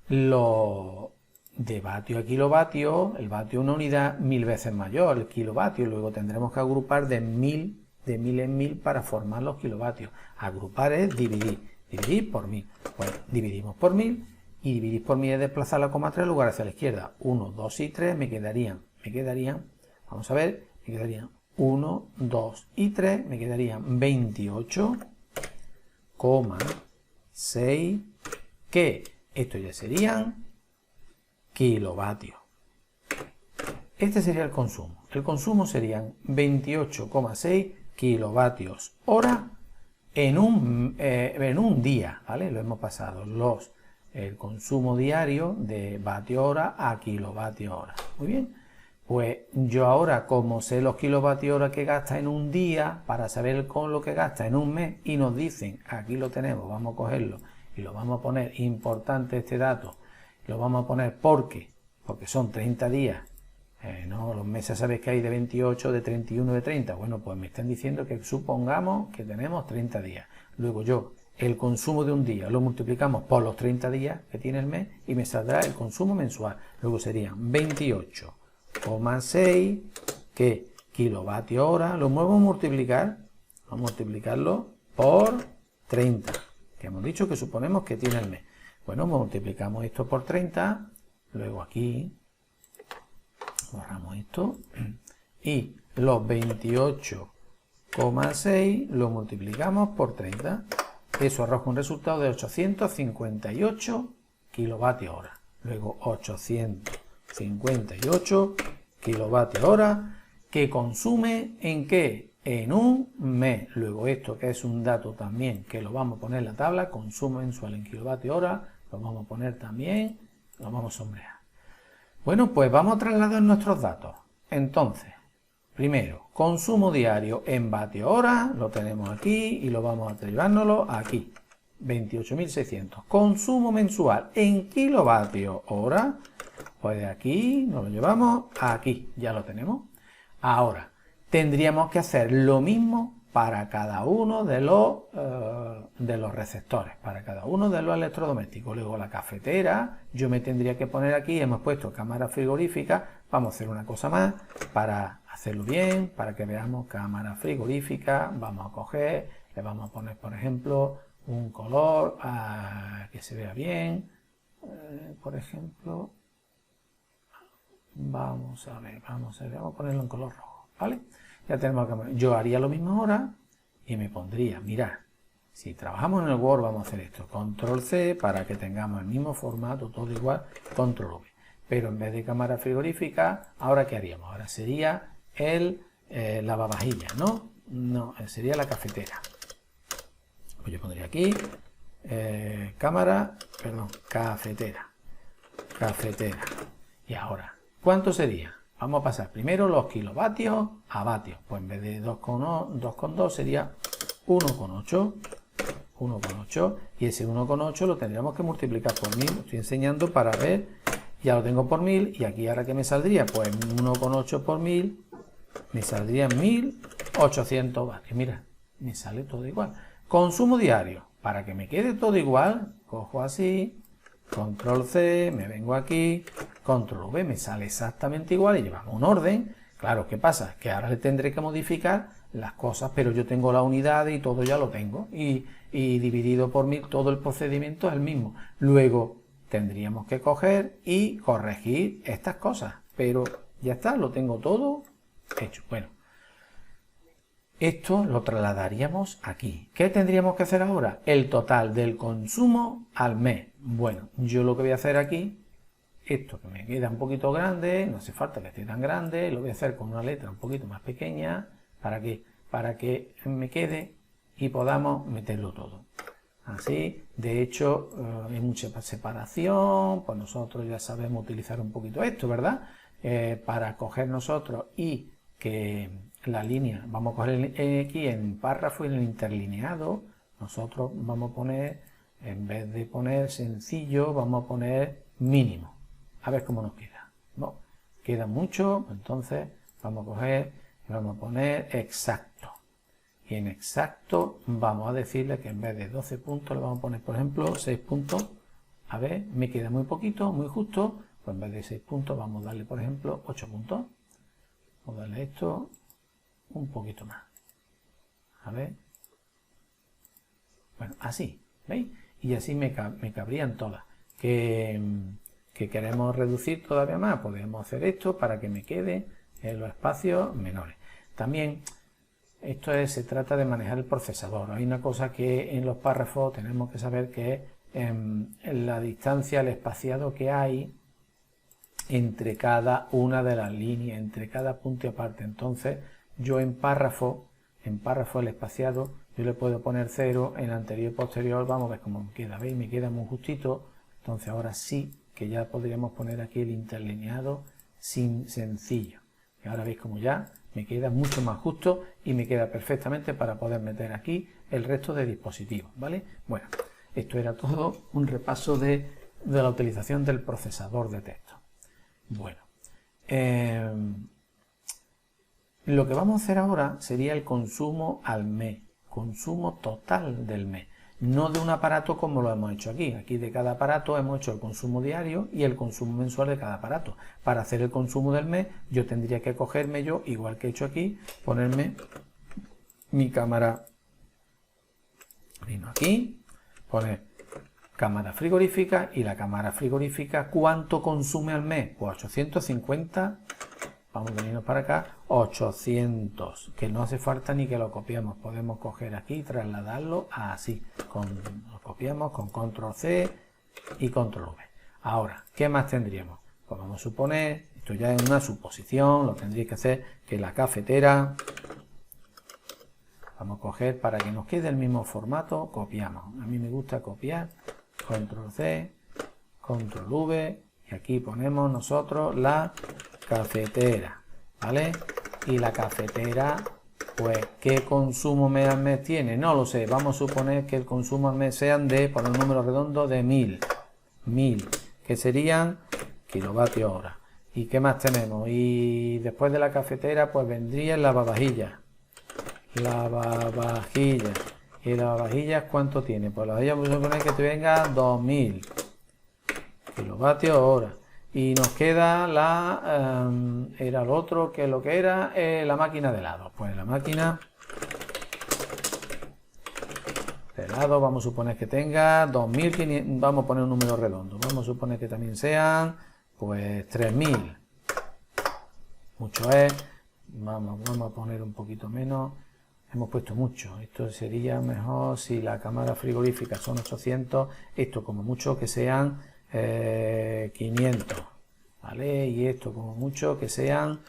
Lo de vatio a kilovatio, el vatio es una unidad 1000 veces mayor, el kilovatio, luego tendremos que agrupar de 1000 en 1000 para formar los kilovatios. Agrupar es dividir por 1000. Bueno, dividimos por 1000 y dividir por 1000 es desplazar la coma 3 lugar hacia la izquierda. 1, 2 y 3 me quedarían, vamos a ver, me quedarían 1, 2 y 3, me quedarían 28,6, que esto ya serían kilovatios. Este sería el consumo. El consumo serían 28,6 kilovatios hora en un día, ¿vale? Lo hemos pasado el consumo diario de vatio hora a kilovatio hora. Muy bien. Pues yo ahora, como sé los kilovatios hora que gasta en un día, para saber con lo que gasta en un mes, y nos dicen, aquí lo tenemos, vamos a cogerlo y lo vamos a poner, importante este dato, lo vamos a poner porque son 30 días, no, los meses sabéis que hay de 28, de 31, de 30, bueno, pues me están diciendo que supongamos que tenemos 30 días, luego el consumo de un día lo multiplicamos por los 30 días que tiene el mes y me saldrá el consumo mensual, luego serían 28,6 que kilovatio hora, lo muevo a multiplicar, vamos a multiplicarlo por 30, que hemos dicho que suponemos que tiene el mes. Bueno, multiplicamos esto por 30, luego aquí borramos esto y los 28,6 lo multiplicamos por 30. Eso arroja un resultado de 858 kilovatios hora. Luego 858 kilovatios hora que consume ¿en qué? En un mes. Luego esto, que es un dato también que lo vamos a poner en la tabla, consumo mensual en kilovatios hora, lo vamos a poner también, lo vamos a sombrear. Bueno, pues vamos a trasladar nuestros datos. Entonces, primero, consumo diario en vatio hora, lo tenemos aquí y lo vamos a llevárnoslo aquí, 28.600. Consumo mensual en kilovatios hora, pues de aquí nos lo llevamos aquí, ya lo tenemos. Ahora, tendríamos que hacer lo mismo para cada uno de los receptores, para cada uno de los electrodomésticos. Luego la cafetera, yo me tendría que poner aquí, hemos puesto cámara frigorífica, vamos a hacer una cosa más para hacerlo bien, para que veamos cámara frigorífica, vamos a coger, le vamos a poner por ejemplo un color que se vea bien, por ejemplo, vamos a ponerlo en color rojo, ¿vale? Ya tenemos la cámara. Yo haría lo mismo ahora y me pondría, mirad, si trabajamos en el Word vamos a hacer esto, control C para que tengamos el mismo formato, todo igual, control V. Pero en vez de cámara frigorífica, ¿ahora qué haríamos? Ahora sería el lavavajillas, ¿no? No, sería la cafetera. Pues yo pondría aquí, cafetera. Y ahora, ¿cuánto sería? Vamos a pasar primero los kilovatios a vatios. Pues en vez de 2,2 sería 1,8. 1,8. Y ese 1,8 lo tendríamos que multiplicar por 1000. Lo estoy enseñando para ver. Ya lo tengo por 1000. Y aquí ahora ¿qué me saldría? Pues 1,8 por 1000. Me saldría 1800 vatios. Mira, me sale todo igual. Consumo diario. Para que me quede todo igual, cojo así. Control C, me vengo aquí, Control V, me sale exactamente igual y llevamos un orden. Claro, ¿qué pasa? Que ahora le tendré que modificar las cosas, pero yo tengo la unidad y todo ya lo tengo. Y dividido por 1000, todo el procedimiento es el mismo. Luego tendríamos que coger y corregir estas cosas, pero ya está, lo tengo todo hecho. Bueno, esto lo trasladaríamos aquí. ¿Qué tendríamos que hacer ahora? El total del consumo al mes. Bueno, yo lo que voy a hacer aquí, esto que me queda un poquito grande, no hace falta que esté tan grande, lo voy a hacer con una letra un poquito más pequeña, ¿para qué? Para que me quede y podamos meterlo todo. Así, de hecho, hay mucha separación, pues nosotros ya sabemos utilizar un poquito esto, ¿verdad? Para coger nosotros y que la línea, vamos a coger aquí en párrafo y en el interlineado, nosotros vamos a poner, en vez de poner sencillo, vamos a poner mínimo. A ver cómo nos queda. No, queda mucho, entonces vamos a coger y vamos a poner exacto. Y en exacto vamos a decirle que en vez de 12 puntos le vamos a poner, por ejemplo, 6 puntos. A ver, me queda muy poquito, muy justo. Pues en vez de 6 puntos vamos a darle, por ejemplo, 8 puntos. Vamos a darle esto un poquito más. A ver. Bueno, así, ¿veis? Y así me cabrían todas. Que queremos reducir todavía más, podemos hacer esto para que me quede en los espacios menores. También se trata de manejar el procesador. Hay una cosa que en los párrafos tenemos que saber, que es la distancia, el espaciado que hay entre cada una de las líneas, entre cada punto y aparte. Entonces yo en párrafo el espaciado, yo le puedo poner 0, en anterior y posterior, vamos a ver cómo me queda, ¿veis? Me queda muy justito. Entonces ahora sí que ya podríamos poner aquí el interlineado sin sencillo. Y ahora veis como ya me queda mucho más justo y me queda perfectamente para poder meter aquí el resto de dispositivos, ¿vale? Bueno, esto era todo un repaso de la utilización del procesador de texto. Bueno, lo que vamos a hacer ahora sería el consumo al mes, consumo total del mes, no de un aparato como lo hemos hecho aquí. Aquí de cada aparato hemos hecho el consumo diario y el consumo mensual de cada aparato. Para hacer el consumo del mes yo tendría que cogerme yo, igual que he hecho aquí, ponerme mi cámara, vino aquí, poner cámara frigorífica, y la cámara frigorífica, ¿cuánto consume al mes? Pues 850, vamos a venirnos para acá, 800, que no hace falta ni que lo copiemos, podemos coger aquí y trasladarlo así, lo copiamos con control C y control V. Ahora, ¿qué más tendríamos? Pues vamos a suponer, esto ya es una suposición, lo tendréis que hacer, que la cafetera, vamos a coger para que nos quede el mismo formato, copiamos, a mí me gusta copiar, control C, control V, y aquí ponemos nosotros la cafetera, ¿vale? Y la cafetera, pues, ¿qué consumo al mes tiene? No lo sé, vamos a suponer que el consumo al mes sean de, por un número redondo, de 1000, que serían kilovatios hora. ¿Y qué más tenemos? Y después de la cafetera, pues vendría el lavavajillas. lavavajillas. ¿Y lavavajillas cuánto tiene? Pues la vajilla, vamos a poner que te venga 2000 kilovatios hora. Y nos queda la, era el otro, que lo que era la máquina de helado. Pues la máquina de helado, vamos a suponer que tenga 2500, vamos a poner un número redondo. Vamos a suponer que también sean, pues 3000. Mucho es. Vamos a poner un poquito menos. Hemos puesto mucho. Esto sería mejor si la cámara frigorífica son 800. Esto como mucho que sean 500, ¿vale? Y esto como mucho que sean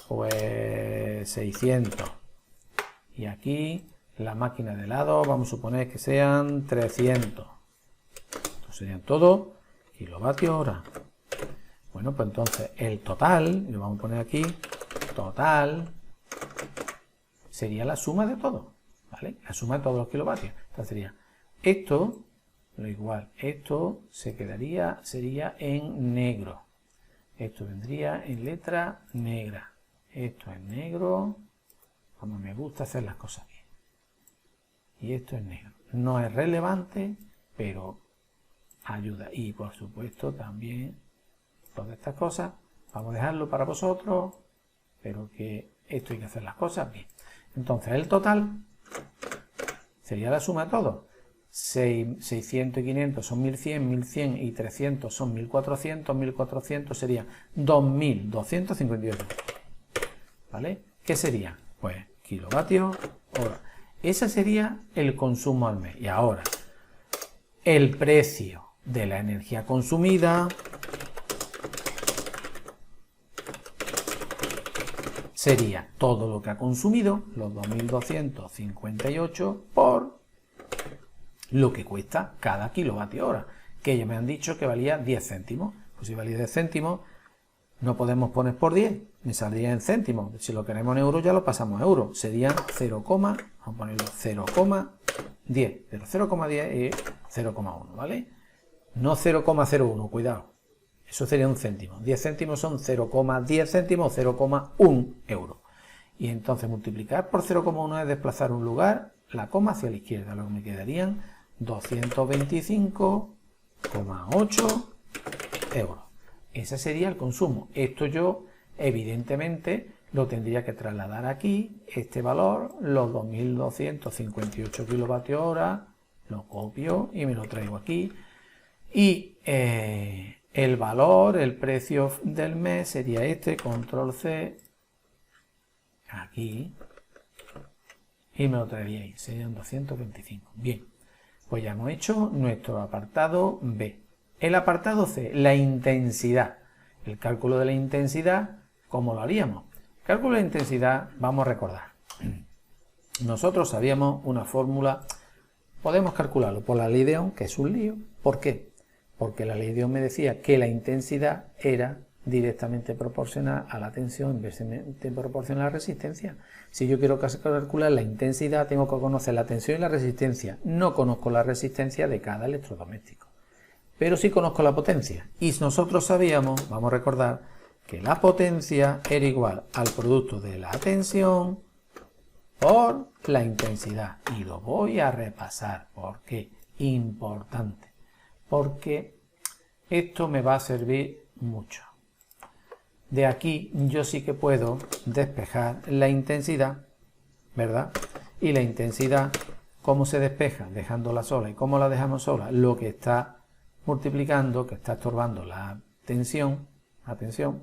pues 600. Y aquí la máquina de helado vamos a suponer que sean 300. Estos serían todos kilovatios hora. Bueno, pues entonces el total, lo vamos a poner aquí, total, sería la suma de todo, ¿vale? La suma de todos los kilovatios. Entonces sería esto, lo igual, esto se quedaría, sería en negro. Esto vendría en letra negra. Esto es negro, como me gusta hacer las cosas bien. Y esto es negro. No es relevante, pero ayuda. Y por supuesto también todas estas cosas, vamos a dejarlo para vosotros, pero que esto hay que hacer las cosas bien. Entonces el total sería la suma de todo. 600 y 500 son 1100, 1100 y 300 son 1400, 1400 sería 2258. ¿Vale? ¿Qué sería? Pues kilovatios hora. Ese sería el consumo al mes. Y ahora, el precio de la energía consumida sería todo lo que ha consumido, los 2258, por lo que cuesta cada kilovatio hora, que ellos me han dicho que valía 10 céntimos. Pues si valía 10 céntimos, no podemos poner por 10, me saldría en céntimos. Si lo queremos en euros, ya lo pasamos a euros. Serían 0, vamos a ponerlo 0,10, pero 0,10 y 0,1, ¿vale? No 0,01, cuidado. Eso sería un céntimo. 10 céntimos son 0,10 céntimos, 0,1 euro. Y entonces multiplicar por 0,1 es desplazar un lugar, la coma hacia la izquierda, lo que me quedarían 225,8 euros. Ese sería el consumo. Esto yo, evidentemente, lo tendría que trasladar aquí, este valor, los 2258 kilovatios hora, lo copio y me lo traigo aquí. Y el valor, el precio del mes sería este, control C, aquí, y me lo traería ahí, serían 225. Bien, pues ya hemos hecho nuestro apartado B. El apartado C, la intensidad. El cálculo de la intensidad, ¿cómo lo haríamos? El cálculo de la intensidad, vamos a recordar. Nosotros sabíamos una fórmula, podemos calcularlo por la ley de Ohm, que es un lío. ¿Por qué? Porque la ley de Ohm me decía que la intensidad era directamente proporcional a la tensión en vez de proporcional a la resistencia. Si yo quiero calcular la intensidad, tengo que conocer la tensión y la resistencia. No conozco la resistencia de cada electrodoméstico, pero sí conozco la potencia. Y nosotros sabíamos, vamos a recordar, que la potencia era igual al producto de la tensión por la intensidad. Y lo voy a repasar. ¿Por qué? Importante. Porque esto me va a servir mucho. De aquí yo sí que puedo despejar la intensidad, ¿verdad? Y la intensidad, ¿cómo se despeja? Dejándola sola. ¿Y cómo la dejamos sola? Lo que está multiplicando, que está estorbando la tensión,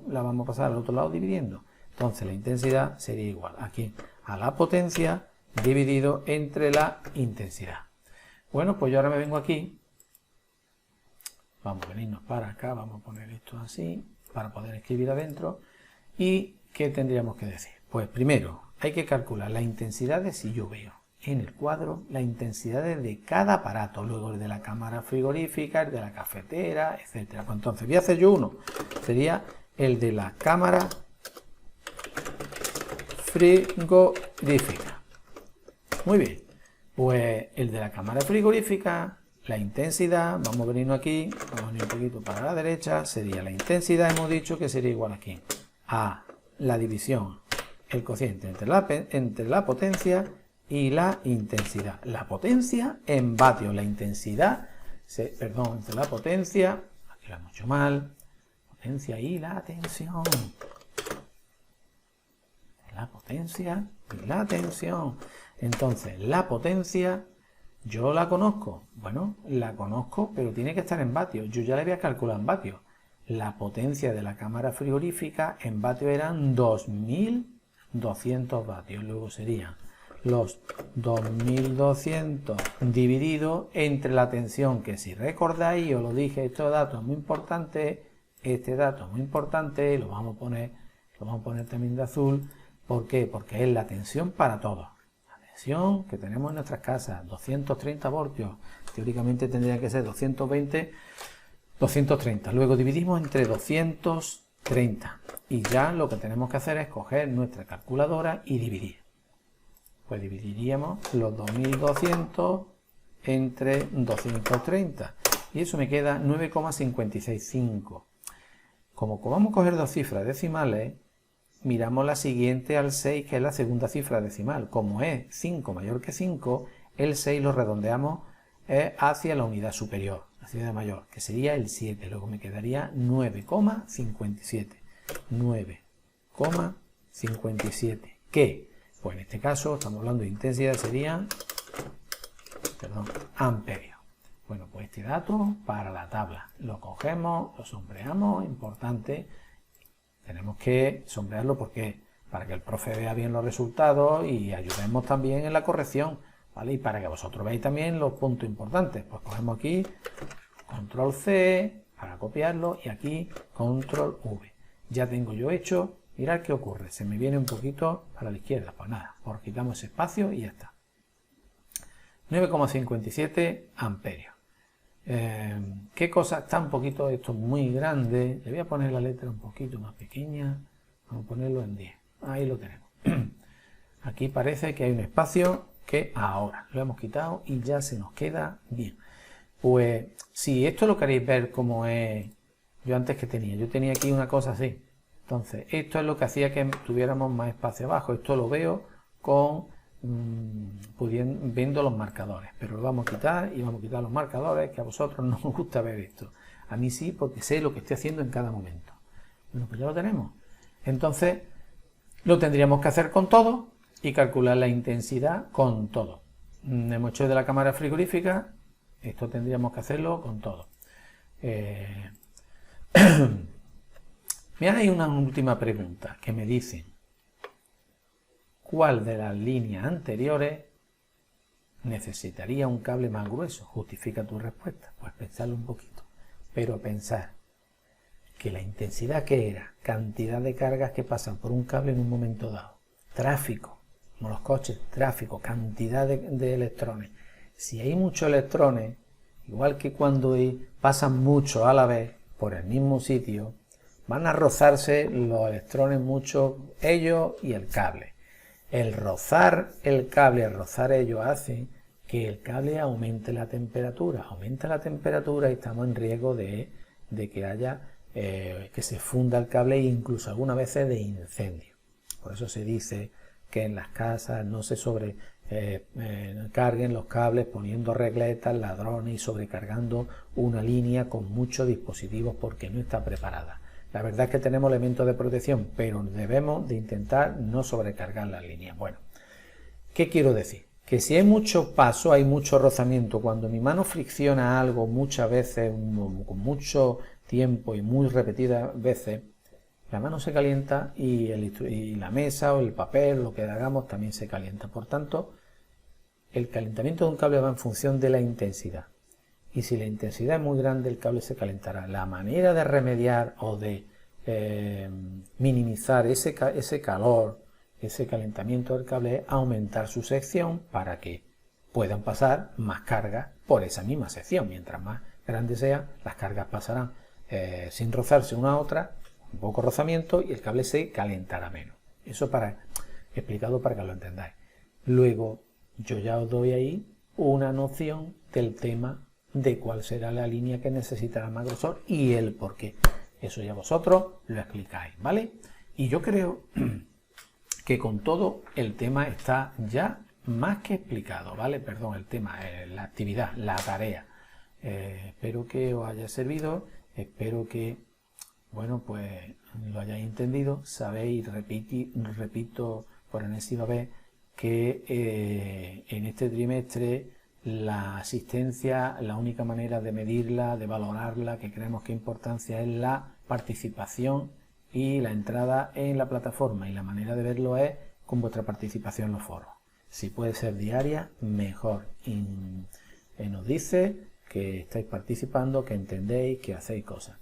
la vamos a pasar al otro lado dividiendo. Entonces la intensidad sería igual aquí a la potencia dividido entre la intensidad. Bueno, pues yo ahora me vengo aquí. Vamos a venirnos para acá, vamos a poner esto así, para poder escribir adentro. ¿Y qué tendríamos que decir? Pues primero, hay que calcular la intensidad de, si yo veo en el cuadro, la intensidad de cada aparato, luego el de la cámara frigorífica, el de la cafetera, etcétera. Pues entonces voy a hacer yo uno, sería el de la cámara frigorífica. Muy bien, pues el de la cámara frigorífica, la intensidad, vamos a venirnos aquí, vamos a venir un poquito para la derecha, sería la intensidad, hemos dicho que sería igual aquí a la división, el cociente entre la potencia y la intensidad. La potencia en vatios, la intensidad, entre la potencia, aquí lo hemos hecho mal, potencia y la tensión. La potencia y la tensión. Entonces, la potencia, ¿yo la conozco? Bueno, la conozco, pero tiene que estar en vatios. Yo ya la voy a calcular en vatios. La potencia de la cámara frigorífica en vatios eran 2200 vatios. Luego serían los 2200 dividido entre la tensión, que si recordáis, os lo dije, este dato es muy importante, lo vamos a poner también de azul. ¿Por qué? Porque es la tensión para todos. La tensión que tenemos en nuestras casas, 230 voltios, teóricamente tendría que ser 220, 230. Luego dividimos entre 230 y ya lo que tenemos que hacer es coger nuestra calculadora y dividir. Pues dividiríamos los 2200 entre 230 y eso me queda 9,565. Como vamos a coger dos cifras decimales, miramos la siguiente al 6, que es la segunda cifra decimal. Como es 5 mayor que 5, el 6 lo redondeamos hacia la unidad superior, hacia la unidad mayor, que sería el 7. Luego me quedaría 9,57. 9,57. ¿Qué? Pues en este caso, estamos hablando de intensidad, sería, amperios. Bueno, pues este dato para la tabla. Lo cogemos, lo sombreamos, importante. Tenemos que sombrearlo porque para que el profe vea bien los resultados y ayudemos también en la corrección, ¿vale? Y para que vosotros veáis también los puntos importantes. Pues cogemos aquí control C para copiarlo y aquí control V. Ya tengo yo hecho. Mirad qué ocurre. Se me viene un poquito para la izquierda. Pues nada, pues quitamos ese espacio y ya está. 9,57 amperios. ¿Qué cosa? Está un poquito esto muy grande. Le voy a poner la letra un poquito más pequeña. Vamos a ponerlo en 10. Ahí lo tenemos. Aquí parece que hay un espacio que ahora lo hemos quitado y ya se nos queda bien. Pues si esto lo queréis ver como es yo antes que tenía. Yo tenía aquí una cosa así. Entonces esto es lo que hacía que tuviéramos más espacio abajo. Esto lo veo con viendo los marcadores, pero lo vamos a quitar y vamos a quitar los marcadores, que a vosotros no os gusta ver esto. A mí sí, porque sé lo que estoy haciendo en cada momento. Bueno, pues ya lo tenemos. Entonces lo tendríamos que hacer con todo y calcular la intensidad con todo. Hemos hecho de la cámara frigorífica, esto tendríamos que hacerlo con todo. Mira, hay una última pregunta que me dicen: ¿cuál de las líneas anteriores necesitaría un cable más grueso? Justifica tu respuesta. Pues pensarlo un poquito. Pero pensar que la intensidad que era, cantidad de cargas que pasan por un cable en un momento dado, tráfico, como los coches, tráfico, cantidad de electrones. Si hay muchos electrones, igual que cuando pasan muchos a la vez por el mismo sitio, van a rozarse los electrones mucho, ellos y el cable. El rozar el cable, el rozar ello hace que el cable aumente la temperatura. Aumenta la temperatura y estamos en riesgo de que haya, que se funda el cable e incluso algunas veces de incendio. Por eso se dice que en las casas no se carguen los cables poniendo regletas, ladrones y sobrecargando una línea con muchos dispositivos porque no está preparada. La verdad es que tenemos elementos de protección, pero debemos de intentar no sobrecargar las líneas. Bueno, ¿qué quiero decir? Que si hay mucho paso, hay mucho rozamiento. Cuando mi mano fricciona algo muchas veces, con mucho tiempo y muy repetidas veces, la mano se calienta y la mesa o el papel, lo que hagamos, también se calienta. Por tanto, el calentamiento de un cable va en función de la intensidad. Y si la intensidad es muy grande, el cable se calentará. La manera de remediar o de minimizar ese calor, ese calentamiento del cable, es aumentar su sección para que puedan pasar más cargas por esa misma sección. Mientras más grande sea, las cargas pasarán sin rozarse una a otra, un poco rozamiento, y el cable se calentará menos. Eso explicado para que lo entendáis. Luego, yo ya os doy ahí una noción del tema de cuál será la línea que necesitará más grosor y el por qué. Eso ya vosotros lo explicáis, ¿vale? Y yo creo que con todo el tema está ya más que explicado, ¿vale? Perdón, el tema, la actividad, la tarea. Espero que os haya servido, espero que, bueno, pues lo hayáis entendido. Sabéis, repito por enésima vez, que en este trimestre la asistencia, la única manera de medirla, de valorarla, que creemos que importancia es la participación y la entrada en la plataforma, y la manera de verlo es con vuestra participación en los foros. Si puede ser diaria, mejor. Y nos dice que estáis participando, que entendéis, que hacéis cosas.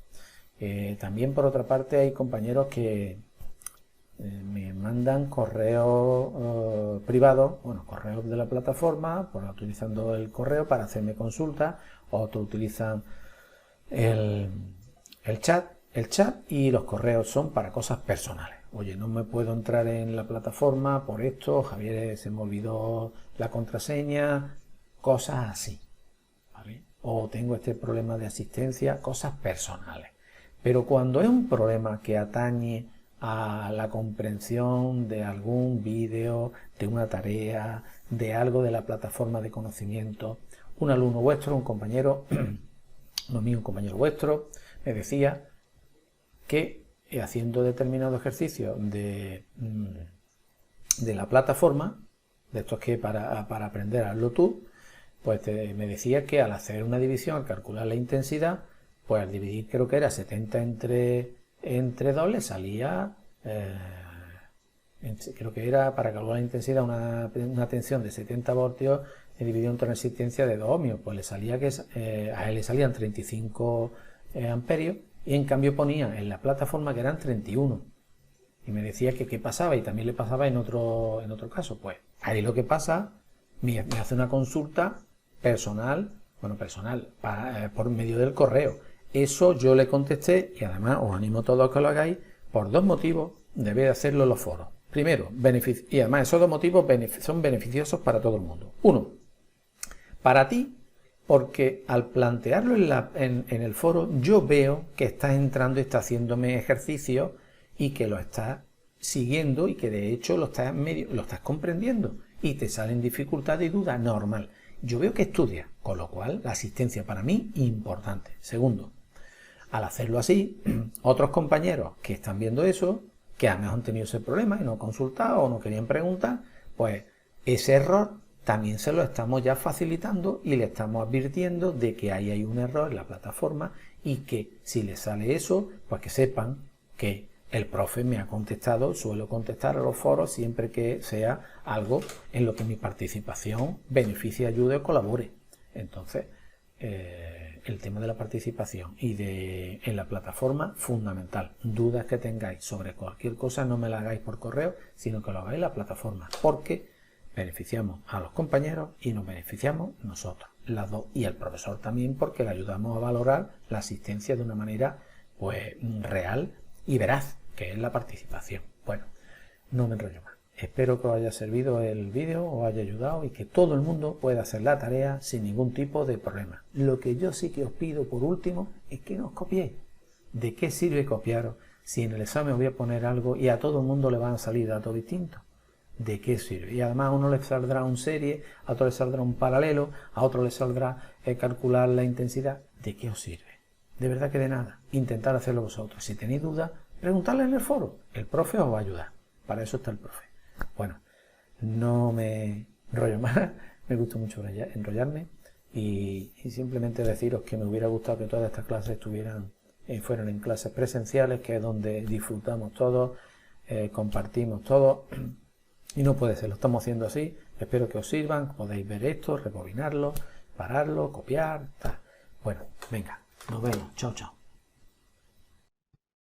También, por otra parte, hay compañeros que me mandan correos privados, bueno, correos de la plataforma, utilizando el correo para hacerme consultas. Otros utilizan el chat y los correos son para cosas personales. Oye, no me puedo entrar en la plataforma por esto, Javier, se me olvidó la contraseña, cosas así, ¿vale? O tengo este problema de asistencia, cosas personales. Pero cuando es un problema que atañe a la comprensión de algún vídeo, de una tarea, de algo de la plataforma de conocimiento, un alumno vuestro, un compañero, no mío, un compañero vuestro, me decía que haciendo determinado ejercicio de la plataforma, de estos que para aprender a hazlo tú, pues me decía que al hacer una división, al calcular la intensidad, pues al dividir, creo que era 70 entre 2, le salía, creo que era para calcular la intensidad una tensión de 70 voltios dividido entre una resistencia de 2 ohmios, pues le salía que a él le salían 35 amperios, y en cambio ponía en la plataforma que eran 31. Y me decía que qué pasaba, y también le pasaba en otro caso. Pues ahí lo que pasa, me hace una consulta personal, por medio del correo. Eso yo le contesté, y además os animo a todos a que lo hagáis, por 2 motivos. Debéis hacerlo en los foros. Primero, y además esos 2 motivos son beneficiosos para todo el mundo. Uno, para ti, porque al plantearlo en el foro, yo veo que estás entrando y estás haciéndome ejercicio y que lo estás siguiendo y que de hecho lo estás comprendiendo y te salen dificultades y dudas, normal. Yo veo que estudias, con lo cual la asistencia para mí es importante. Segundo, al hacerlo así, otros compañeros que están viendo eso, que a lo mejor han tenido ese problema y no han consultado o no querían preguntar, pues ese error también se lo estamos ya facilitando y le estamos advirtiendo de que ahí hay un error en la plataforma y que si les sale eso, pues que sepan que el profe me ha contestado, suelo contestar a los foros siempre que sea algo en lo que mi participación beneficie, ayude o colabore. Entonces, el tema de la participación y en la plataforma, fundamental. Dudas que tengáis sobre cualquier cosa, no me la hagáis por correo, sino que lo hagáis en la plataforma, porque beneficiamos a los compañeros y nos beneficiamos nosotros, las dos, y al profesor también, porque le ayudamos a valorar la asistencia de una manera pues real y veraz, que es la participación. Bueno, no me enrollo más. Espero que os haya servido el vídeo, os haya ayudado y que todo el mundo pueda hacer la tarea sin ningún tipo de problema. Lo que yo sí que os pido por último es que no os copiéis. ¿De qué sirve copiaros si en el examen os voy a poner algo y a todo el mundo le van a salir datos distintos? ¿De qué sirve? Y además a uno le saldrá un serie, a otro le saldrá un paralelo, a otro le saldrá calcular la intensidad. ¿De qué os sirve? De verdad que de nada. Intentad hacerlo vosotros. Si tenéis dudas, preguntadle en el foro. El profe os va a ayudar. Para eso está el profe. Bueno, no me enrollo más. Me gusta mucho enrollarme. Y simplemente deciros que me hubiera gustado que todas estas clases fueran en clases presenciales, que es donde disfrutamos todos, compartimos todos. Y no puede ser, lo estamos haciendo así. Espero que os sirvan, podéis ver esto, rebobinarlo, pararlo, copiar, tal. Bueno, venga, nos vemos. Chao, chao.